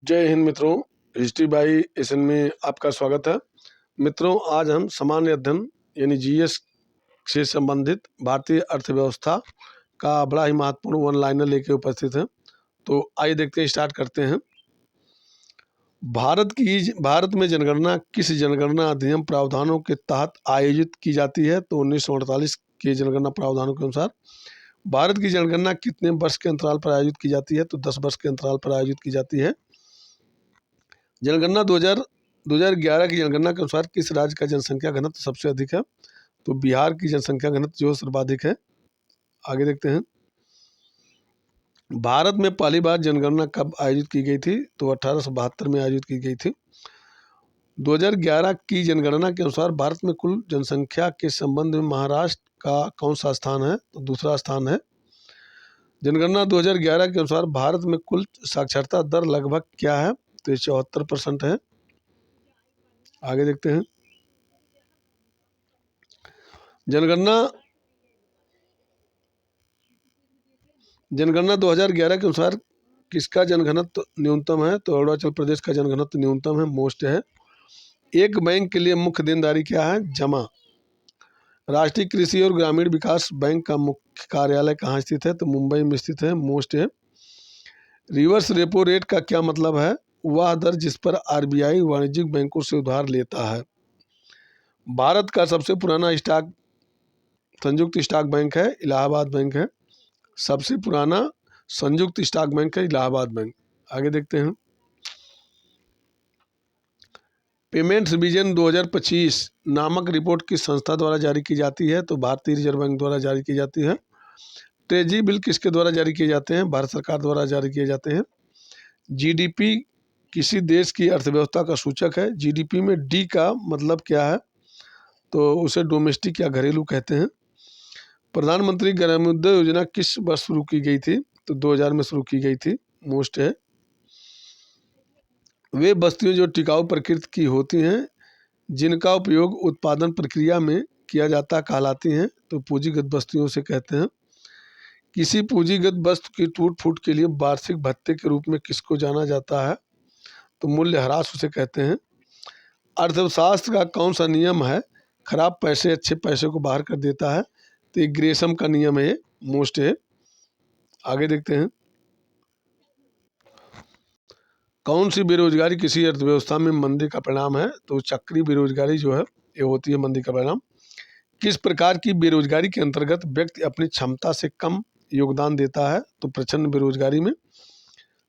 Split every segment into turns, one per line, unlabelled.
जय हिंद मित्रों। History by SN में आपका स्वागत है। मित्रों, आज हम सामान्य अध्ययन यानी जीएस से संबंधित भारतीय अर्थव्यवस्था का बड़ा ही महत्वपूर्ण वन लाइनर लेके उपस्थित हैं। तो आइए देखते हैं, स्टार्ट करते हैं। भारत में जनगणना किस जनगणना अधिनियम प्रावधानों के तहत आयोजित की जाती है? तो 1948 के जनगणना प्रावधानों के अनुसार भारत की जनगणना कितने वर्ष के अंतराल पर आयोजित की जाती है? तो 10 वर्ष के अंतराल पर आयोजित की जाती है। जनगणना 2011 की जनगणना के अनुसार किस राज्य का जनसंख्या घनत्व सबसे अधिक है? तो बिहार की जनसंख्या घनत्व जो सर्वाधिक है। आगे देखते हैं। भारत में पहली बार जनगणना कब आयोजित की गई थी? तो 1872 में आयोजित की गई थी। 2011 की जनगणना के अनुसार भारत में कुल जनसंख्या के संबंध में महाराष्ट्र का कौन सा स्थान है? तो दूसरा स्थान है। जनगणना 2011 के अनुसार भारत में कुल साक्षरता दर लगभग क्या है? तो ये 74% है। आगे देखते हैं। जनगणना 2011 के अनुसार किसका जनघनत्व न्यूनतम है? तो अरुणाचल प्रदेश का जनघनत्व न्यूनतम है, मोस्ट है। एक बैंक के लिए मुख्य देनदारी क्या है? जमा। राष्ट्रीय कृषि और ग्रामीण विकास बैंक का मुख्य कार्यालय कहाँ स्थित है? तो मुंबई में स्थित है, मोस्ट है। रिवर्स रेपो रेट का क्या मतलब है? वह दर जिस पर आरबीआई वाणिज्यिक बैंकों से उधार लेता है। भारत का सबसे पुराना स्टॉक संयुक्त स्टॉक बैंक है, इलाहाबाद बैंक है। सबसे पुराना संयुक्त स्टॉक बैंक है इलाहाबाद बैंक। आगे देखते हैं। पेमेंट्स विजन 2025 नामक रिपोर्ट किस संस्था द्वारा जारी की जाती है? तो भारतीय रिजर्व बैंक द्वारा जारी की जाती है। ट्रेजरी बिल किसके द्वारा जारी किए जाते हैं? भारत सरकार द्वारा जारी किए जाते हैं। जीडीपी किसी देश की अर्थव्यवस्था का सूचक है। जीडीपी में डी का मतलब क्या है? तो उसे डोमेस्टिक या घरेलू कहते हैं। प्रधानमंत्री ग्रामोदय योजना किस वर्ष शुरू की गई थी? तो 2000 में शुरू की गई थी, मोस्ट है। वे बस्तियां जो टिकाऊ प्रकृति की होती हैं, जिनका उपयोग उत्पादन प्रक्रिया में किया जाता कहलाती हैं, तो पूंजीगत बस्तियों से कहते हैं। किसी पूंजीगत वस्तु की टूट फूट के लिए वार्षिक भत्ते के रूप में किसको जाना जाता है? तो मूल्यह्रास उसे कहते हैं। अर्थशास्त्र का कौन सा नियम है खराब पैसे अच्छे पैसे को बाहर कर देता है? तो ये ग्रेसम का नियम है, मोस्ट है। आगे देखते हैं। कौन सी बेरोजगारी किसी अर्थव्यवस्था में मंदी का परिणाम है? तो चक्रीय बेरोजगारी जो है ये होती है मंदी का परिणाम। किस प्रकार की बेरोजगारी के अंतर्गत व्यक्ति अपनी क्षमता से कम योगदान देता है? तो प्रच्छन्न बेरोजगारी में।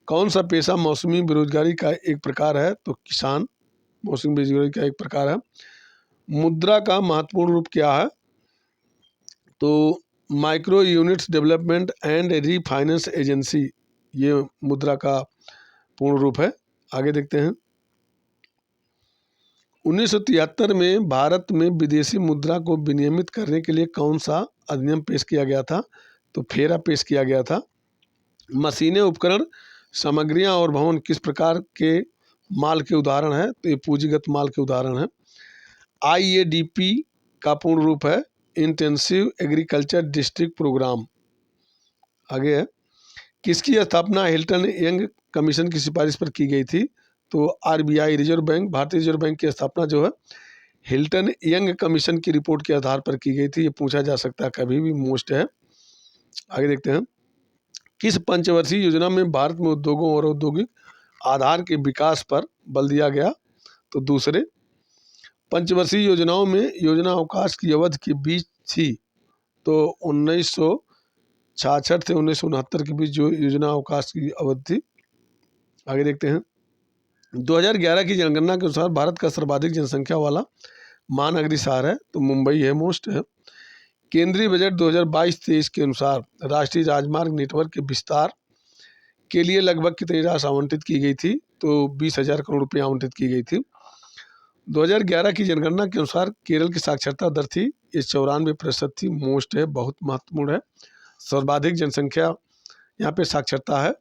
कौन सा पेशा मौसमी बेरोजगारी का एक प्रकार है? तो किसान मौसमी बेरोजगारी का एक प्रकार है। मुद्रा का महत्वपूर्ण रूप क्या है? तो micro units development and refinance agency, ये मुद्रा का पूर्ण रूप है। आगे देखते हैं। 1973 में भारत में विदेशी मुद्रा को विनियमित करने के लिए कौन सा अधिनियम पेश किया गया था? तो फेरा पेश किया गया था। मशीनें, उपकरण, सामग्रियां और भवन किस प्रकार के माल के उदाहरण है? तो ये पूंजीगत माल के उदाहरण है। आईएडीपी का पूर्ण रूप है इंटेंसिव एग्रीकल्चर डिस्ट्रिक्ट प्रोग्राम। आगे है। किसकी स्थापना हिल्टन यंग कमीशन की सिफारिश पर की गई थी? तो आरबीआई रिजर्व बैंक, भारतीय रिजर्व बैंक की स्थापना जो है हिल्टन यंग कमीशन की रिपोर्ट के आधार पर की गई थी। ये पूछा जा सकता है कभी भी, मोस्ट है। आगे देखते हैं। किस पंचवर्षीय योजना में भारत में उद्योगों और औद्योगिक आधार के विकास पर बल दिया गया? तो दूसरे। पंचवर्षीय योजनाओं में योजना अवकाश की अवधि के बीच थी, तो 1966 से 1969 के बीच जो योजना अवकाश की अवधि थी। आगे देखते हैं। 2011 की जनगणना के अनुसार भारत का सर्वाधिक जनसंख्या वाला महानगरीय शहर है, तो मुंबई है, मोस्ट है। केंद्रीय बजट 2022-23 के अनुसार राष्ट्रीय राजमार्ग नेटवर्क के विस्तार के लिए लगभग कितनी राशि आवंटित की गई थी? तो 20,000 करोड़ रुपये आवंटित की गई थी। 2011 की जनगणना के अनुसार केरल की साक्षरता दर थी, ये 94% थी, मोस्ट है, बहुत महत्वपूर्ण है। सर्वाधिक जनसंख्या यहाँ पे साक्षरता है।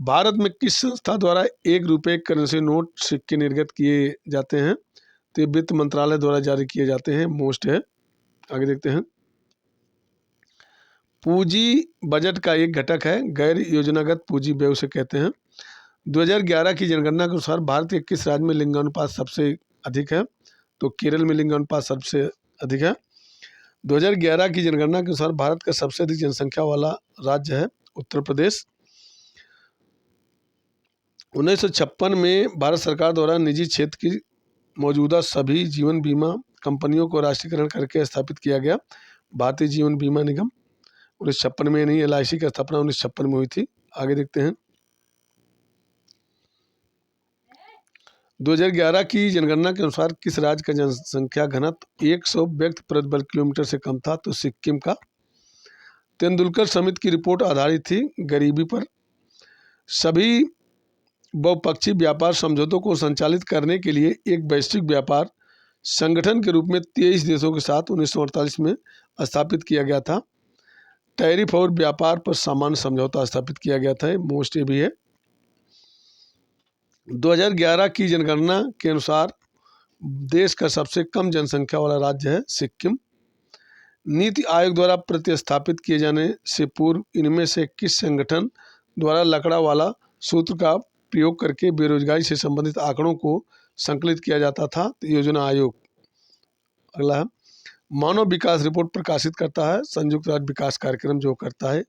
भारत में किस संस्था द्वारा 1 रुपये करेंसी नोट सिक्के निर्गत किए जाते हैं? तो ये वित्त मंत्रालय द्वारा जारी किए जाते हैं, मोस्ट है। आगे देखते हैं। पूंजी बजट का एक घटक है, गैर योजनागत पूंजी व्यय उसे कहते हैं। 2011 की जनगणना के अनुसार भारत के किस राज्य में लिंगानुपात सबसे अधिक है? तो केरल में लिंगानुपात सबसे अधिक है। 2011 की जनगणना के अनुसार भारत का सबसे अधिक जनसंख्या वाला राज्य है उत्तर प्रदेश। 1956 में भारत सरकार द्वारा निजी क्षेत्र की मौजूदा सभी जीवन बीमा कंपनियों को राष्ट्रीयकरण करके स्थापित किया गया भारतीय जीवन बीमा निगम। 1956 में नहीं, LIC की स्थापना 1956 में हुई थी। आगे देखते हैं। 2011 की जनगणना के अनुसार किस राज्य का जनसंख्या घनत्व 100 व्यक्ति प्रति वर्ग किलोमीटर से कम था? तो सिक्किम का। तेंदुलकर समिति की रिपोर्ट आधारित थी गरीबी पर। सभी बहुपक्षीय व्यापार समझौतों को संचालित करने के लिए एक वैश्विक व्यापार संगठन के रूप में 23 देशों के साथ 1948 में स्थापित किया गया था। टैरिफ और व्यापार पर सामान्य समझौता स्थापित किया गया था। मोस्ट ये भी है। 2011 की जनगणना के अनुसार देश का सबसे कम जनसंख्या वाला राज्य है सिक्किम। नीति आयोग द्वारा प्रतिस्थापित किए जाने से पूर्व इनमें से किस संगठन द्वारा लकड़ा वाला सूत्र का प्रयोग करके बेरोजगारी से संबंधित आंकड़ों को संकलित किया जाता था? तो योजना आयोग। अगला है, मानव विकास रिपोर्ट प्रकाशित करता है संयुक्त राष्ट्र विकास कार्यक्रम जो करता है।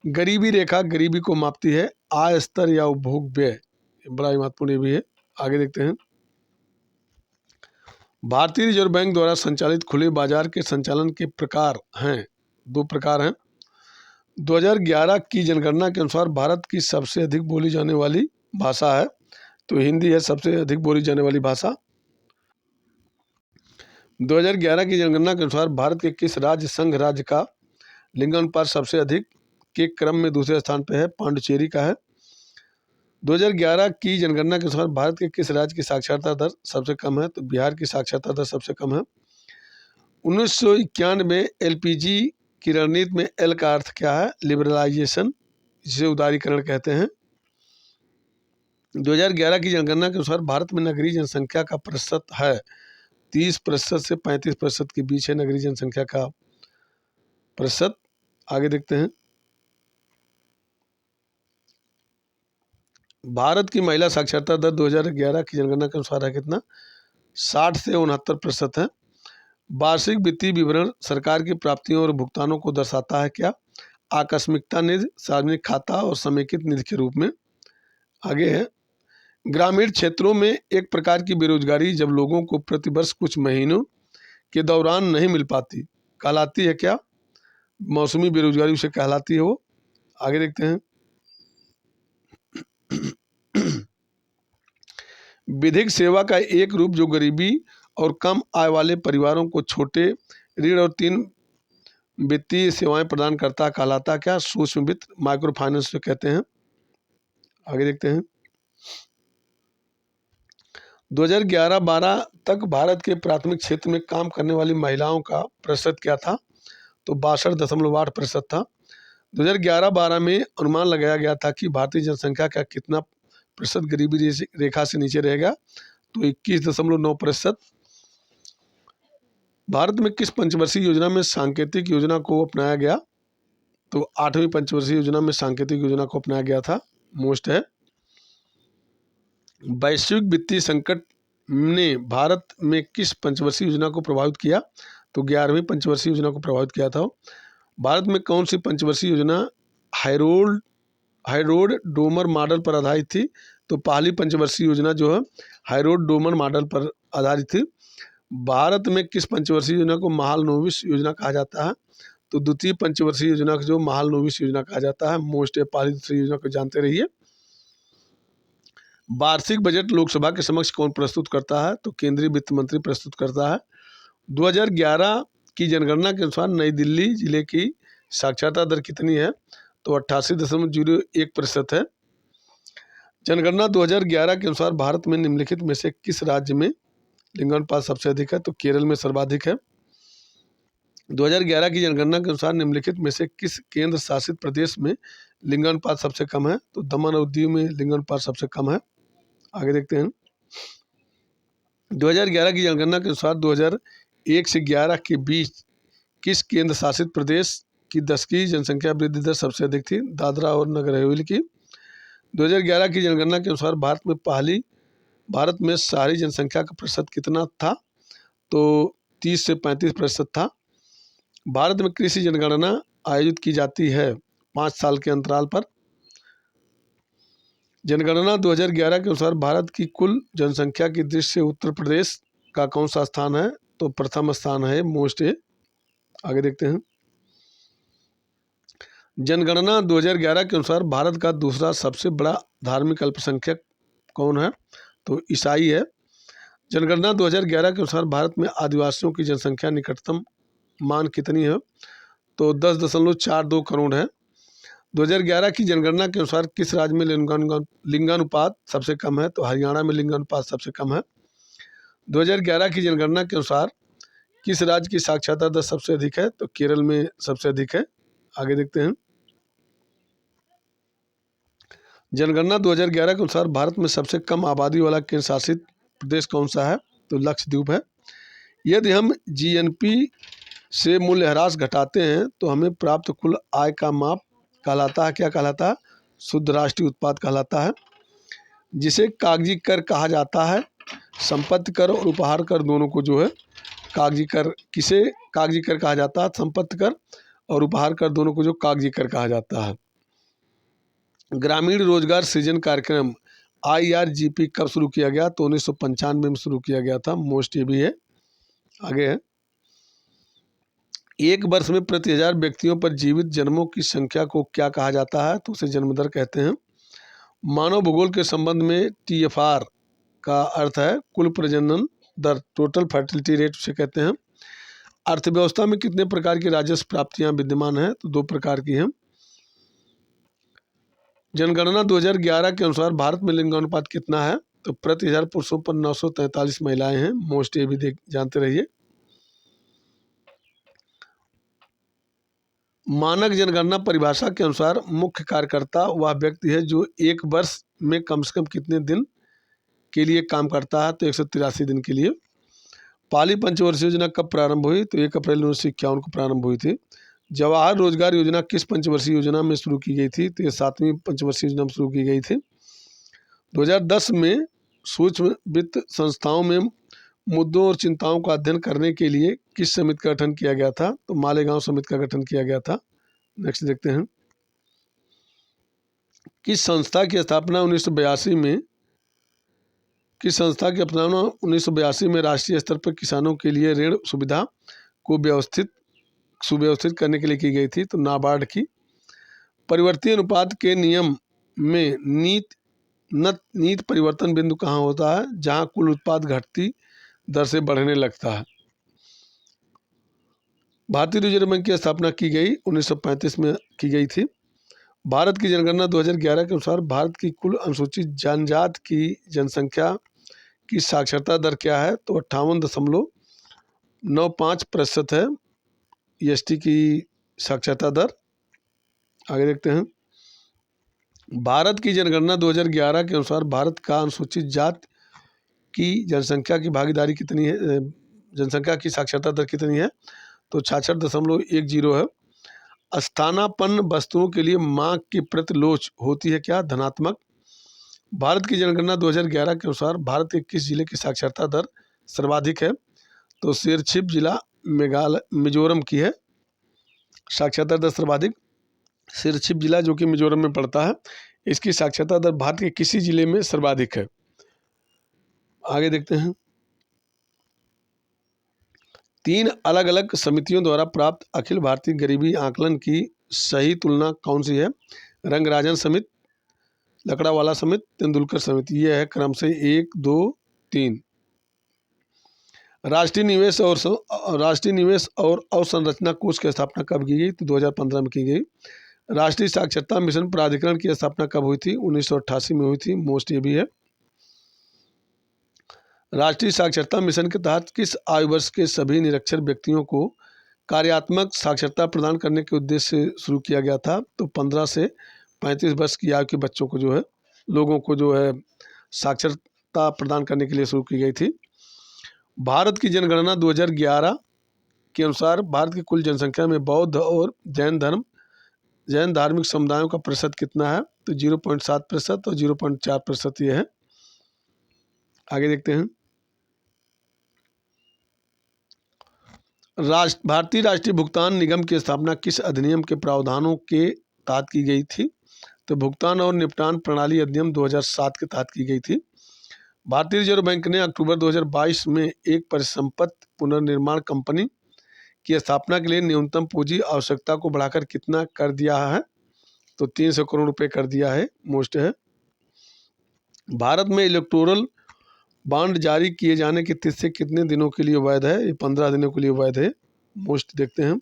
गरीबी रेखा गरीबी को मापती है, आय स्तर या उपभोग व्यय, बड़ा महत्वपूर्ण भी है। आगे देखते हैं। भारतीय रिजर्व बैंक द्वारा संचालित खुले बाजार के संचालन के प्रकार हैं, 2 प्रकार हैं। 2011 की जनगणना के अनुसार भारत की सबसे अधिक बोली जाने वाली भाषा है, तो हिंदी है सबसे अधिक बोली जाने वाली भाषा। 2011 की जनगणना के अनुसार भारत के किस राज्य संघ राज्य का लिंगानुपात सबसे अधिक के क्रम में दूसरे स्थान पर है? पांडुचेरी का है। 2011 की जनगणना के अनुसार भारत के किस राज्य की साक्षरता दर सबसे कम है? तो बिहार की साक्षरता दर सबसे कम है। 1991 में LPG की रणनीति में एल का अर्थ क्या है? लिबरलाइजेशन, जिसे उदारीकरण कहते हैं। 2011 की जनगणना के अनुसार भारत में नगरीय जनसंख्या का प्रतिशत है 30% से 35% के बीच है नगरीय जनसंख्या का प्रतिशत। आगे देखते हैं। भारत की महिला साक्षरता दर 2011 की जनगणना के अनुसार है कितना? 60 से 69% है। वार्षिक वित्तीय विवरण सरकार की प्राप्तियों और भुगतानों को दर्शाता है क्या? आकस्मिकता निधि, सार्वजनिक खाता और समेकित निधि के रूप में। आगे है, ग्रामीण क्षेत्रों में एक प्रकार की बेरोजगारी जब लोगों को प्रतिवर्ष कुछ महीनों के दौरान नहीं मिल पाती, कहलाती है क्या? मौसमी बेरोजगारी उसे कहलाती है वो। आगे देखते हैं। विधिक सेवा का एक रूप जो गरीबी और कम आय वाले परिवारों को छोटे ऋण और 3 वित्तीय सेवाएं प्रदान करता कहलाता क्या? सूक्ष्म वित्त, माइक्रो फाइनेंस जो कहते हैं। आगे देखते हैं। 2011-12 तक भारत के प्राथमिक क्षेत्र में काम करने वाली महिलाओं का प्रतिशत क्या था? तो 62.8% था। 2011-12 में अनुमान लगाया गया था कि भारतीय जनसंख्या का कितना प्रतिशत गरीबी रेखा से नीचे रहेगा? तो 21.9%। भारत में किस पंचवर्षीय योजना में सांकेतिक योजना को अपनाया गया? तो 8वीं पंचवर्षीय योजना में सांकेतिक योजना को अपनाया गया था। मोस्ट है। वैश्विक वित्तीय संकट ने भारत में किस पंचवर्षीय योजना को प्रभावित किया? तो 11वीं पंचवर्षीय योजना को प्रभावित किया था। भारत में कौन सी पंचवर्षीय योजना हाईरोड डोमर मॉडल पर आधारित थी? तो पहली पंचवर्षीय योजना जो है हाईरोड डोमर मॉडल पर आधारित थी। भारत में किस पंचवर्षीय योजना को महालनोबिस योजना कहा जाता है? तो द्वितीय पंचवर्षीय योजना को जो महालनोबिस योजना कहा जाता है। मोस्ट है, पहली दूसरी योजना को जानते रहिए। वार्षिक बजट लोकसभा के समक्ष कौन प्रस्तुत करता है? तो केंद्रीय वित्त मंत्री प्रस्तुत करता है। 2011 की जनगणना के अनुसार नई दिल्ली जिले की साक्षरता दर कितनी है? तो 88.01% है। जनगणना 2011 के अनुसार भारत में निम्नलिखित में से किस राज्य में लिंगानुपात सबसे अधिक है? तो केरल में सर्वाधिक है। 2011 की जनगणना के अनुसार निम्नलिखित में से किस केंद्र शासित प्रदेश में लिंगानुपात सबसे कम है? तो दमन और दीव में लिंगानुपात सबसे कम है। आगे देखते हैं। 2011 की जनगणना के अनुसार 2001 से 11 के बीच किस केंद्र शासित प्रदेश की 10 की जनसंख्या वृद्धि दर सबसे अधिक थी? दादरा और नगर हवेली की। 2011 की जनगणना के अनुसार भारत में शहरी जनसंख्या का प्रतिशत कितना था? तो 30 से 35% था। भारत में कृषि जनगणना आयोजित की जाती है 5 साल के अंतराल पर। जनगणना 2011 के अनुसार भारत की कुल जनसंख्या की दृष्टि से उत्तर प्रदेश का कौन सा स्थान है? तो प्रथम स्थान है मोस्ट ए। आगे देखते हैं। जनगणना 2011 के अनुसार भारत का दूसरा सबसे बड़ा धार्मिक अल्पसंख्यक कौन है? तो ईसाई है। जनगणना 2011 के अनुसार भारत में आदिवासियों की जनसंख्या निकटतम मान कितनी है? तो 10.42 करोड़ है। 2011 की जनगणना के अनुसार किस राज्य में लिंगानुपात सबसे कम है? तो हरियाणा में लिंगानुपात सबसे कम है। 2011 की जनगणना के अनुसार किस राज्य की साक्षरता दर सबसे अधिक है? तो केरल में सबसे अधिक है। आगे देखते हैं। जनगणना 2011 के अनुसार भारत में सबसे कम आबादी वाला केंद्र शासित प्रदेश कौन सा है? तो लक्षद्वीप है। यदि हम जीएनपी से मूल्यह्रास घटाते हैं तो हमें प्राप्त कुल आय का माप कहलाता है, क्या कहलाता है? शुद्ध राष्ट्रीय उत्पाद कहलाता है, जिसे कागजी कर कहा जाता है। संपत्ति कर और उपहार कर दोनों को जो है कागजी कर, किसे कागजी कर कहा जाता है? संपत्ति कर और उपहार कर दोनों को जो कागजी कर कहा जाता है। ग्रामीण रोजगार सृजन कार्यक्रम IRGP कब शुरू किया गया? तो 1995 में शुरू किया गया था। मोस्ट ये भी है। आगे है। एक वर्ष में प्रति 1000 व्यक्तियों पर जीवित जन्मों की संख्या को क्या कहा जाता है? तो उसे जन्मदर कहते हैं। मानव भूगोल के संबंध में TFR का अर्थ है कुल प्रजनन दर, टोटल फर्टिलिटी रेट उसे कहते हैं। अर्थव्यवस्था में कितने प्रकार की राजस्व प्राप्तियां विद्यमान हैं? तो 2 प्रकार की हैं। जनगणना 2011 के अनुसार भारत में लिंगानुपात कितना है? तो प्रति 1000 पुरुषों पर 943 महिलाएं हैं। मोस्ट ये भी जानते रहिए। मानक जनगणना परिभाषा के अनुसार मुख्य कार्यकर्ता वह व्यक्ति है जो एक वर्ष में कम से कम कितने दिन के लिए काम करता है? तो 183 दिन के लिए। पहली पंचवर्षीय योजना कब प्रारंभ हुई? तो 1 अप्रैल 1951 को प्रारंभ हुई थी। जवाहर रोजगार योजना किस पंचवर्षीय योजना में शुरू की गई थी? तो ये 7वीं पंचवर्षीय योजना में शुरू की गई थी। 2010 में सूक्ष्म वित्त संस्थाओं में मुद्दों और चिंताओं का अध्ययन करने के लिए किस समिति का गठन किया गया था? तो मालेगांव समिति का गठन किया गया था। नेक्स्ट देखते हैं। किस संस्था की स्थापना 1982 में राष्ट्रीय स्तर पर किसानों के लिए ऋण सुविधा को सुव्यवस्थित करने के लिए की गई थी? तो नाबार्ड की। परिवर्ती अनुपात के नियम में नीत परिवर्तन बिंदु कहाँ होता है? जहां कुल उत्पाद घटती दर से बढ़ने लगता है। भारतीय रिजर्व बैंक की स्थापना की गई 1935 में की गई थी। भारत की जनगणना 2011 के अनुसार भारत की कुल अनुसूचित जनजाति की जनसंख्या की साक्षरता दर क्या है? तो 58.95% है EST की साक्षरता दर। आगे देखते हैं। भारत की जनगणना 2011 के अनुसार भारत का अनुसूचित जाति की जनसंख्या की भागीदारी कितनी है? जनसंख्या की साक्षरता दर कितनी है? तो 66.10 है। स्थानापन्न वस्तुओं के लिए मांग की प्रतिलोच होती है क्या? धनात्मक। भारत की जनगणना 2011 के अनुसार भारत के किस जिले की साक्षरता दर सर्वाधिक है? तो सिरछिप जिला मिजोरम की है साक्षरता दर सर्वाधिक। सिरछिप जिला जो कि मिजोरम में पड़ता है, इसकी साक्षरता दर भारत के किसी जिले में सर्वाधिक है। आगे देखते हैं। 3 अलग अलग समितियों द्वारा प्राप्त अखिल भारतीय गरीबी आकलन की सही तुलना कौन सी है? रंगराजन समिति, लकड़ावाला समिति, तेंदुलकर समिति। यह है क्रम से 1, 2, 3। राष्ट्रीय निवेश और अवसंरचना कोष की स्थापना कब की गई? तो 2015 में की गई। राष्ट्रीय साक्षरता मिशन प्राधिकरण की स्थापना कब हुई थी? 1988 में हुई थी। मोस्ट ये भी है। राष्ट्रीय साक्षरता मिशन के तहत किस आयु वर्ष के सभी निरक्षर व्यक्तियों को कार्यात्मक साक्षरता प्रदान करने के उद्देश्य से शुरू किया गया था? तो 15 से 35 वर्ष की आयु के बच्चों को लोगों को साक्षरता प्रदान करने के लिए शुरू की गई थी। भारत की जनगणना 2011 के अनुसार भारत की कुल जनसंख्या में बौद्ध और जैन धार्मिक समुदायों का प्रतिशत कितना है? तो 0.7% और 0.4% ये है। आगे देखते हैं। भारतीय राष्ट्रीय भुगतान निगम की स्थापना किस अधिनियम के प्रावधानों के तहत की गई थी? तो भुगतान और निपटान प्रणाली अधिनियम 2007 के तहत की गई थी। भारतीय रिजर्व बैंक ने अक्टूबर 2022 में एक परिसंपत्ति पुनर्निर्माण कंपनी की स्थापना के लिए न्यूनतम पूंजी आवश्यकता को बढ़ाकर कितना कर दिया है? तो 300 करोड़ रुपए कर दिया है। मोस्ट है। भारत में इलेक्टोरल बॉन्ड जारी किए जाने के तिथि कितने दिनों के लिए वैध है? ये 15 दिनों के लिए वैध है। मोस्ट देखते हैं।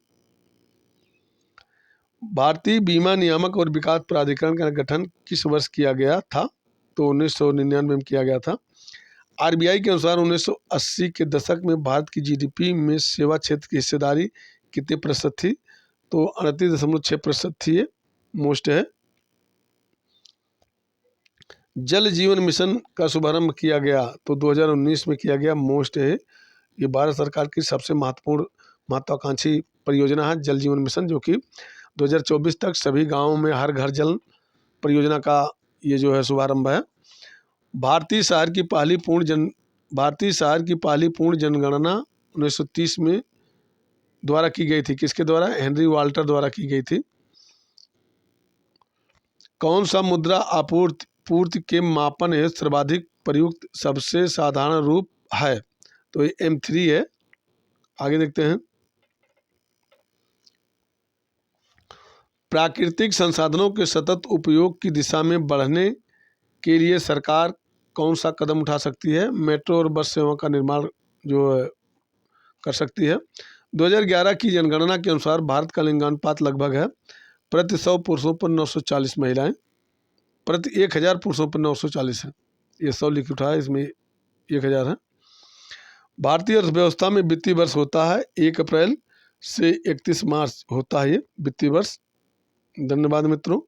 भारतीय बीमा नियामक और विकास प्राधिकरण का गठन किस वर्ष किया गया था? तो 1999 में किया गया था। आरबीआई के अनुसार 1980 के दशक में भारत की जीडीपी में सेवा क्षेत्र की हिस्सेदारी कितने प्रतिशत थी? तो 38.6% थी। ये मोस्ट है। जल जीवन मिशन का शुभारंभ किया गया तो 2019 में किया गया। मोस्ट है। ये भारत सरकार की सबसे महत्वाकांक्षी परियोजना है जल जीवन मिशन, जो कि 2024 तक सभी गांवों में हर घर जल परियोजना का ये जो है शुभारंभ है। भारतीय शहर की पहली पूर्ण जनगणना 1930 में द्वारा की गई थी। किसके द्वारा? हेनरी वाल्टर द्वारा की गई थी। कौन सा मुद्रा पूर्ति के मापन हेतु सर्वाधिक प्रयुक्त सबसे साधारण रूप है? तो ये M3 है। आगे देखते हैं। प्राकृतिक संसाधनों के सतत उपयोग की दिशा में बढ़ने के लिए सरकार कौन सा कदम उठा सकती है? मेट्रो और बस सेवा का निर्माण जो कर सकती है। 2011 की जनगणना के अनुसार भारत का लिंगानुपात लगभग है प्रति 100 पुरुषों पर 940 महिलाएं, प्रति 1000 पुरुषों पर 940 है। ये 100 लिख उठा है, इसमें 1000 है। भारतीय अर्थव्यवस्था में वित्तीय वर्ष होता है 1 अप्रैल से 31 मार्च होता है ये वित्तीय वर्ष। धन्यवाद मित्रों।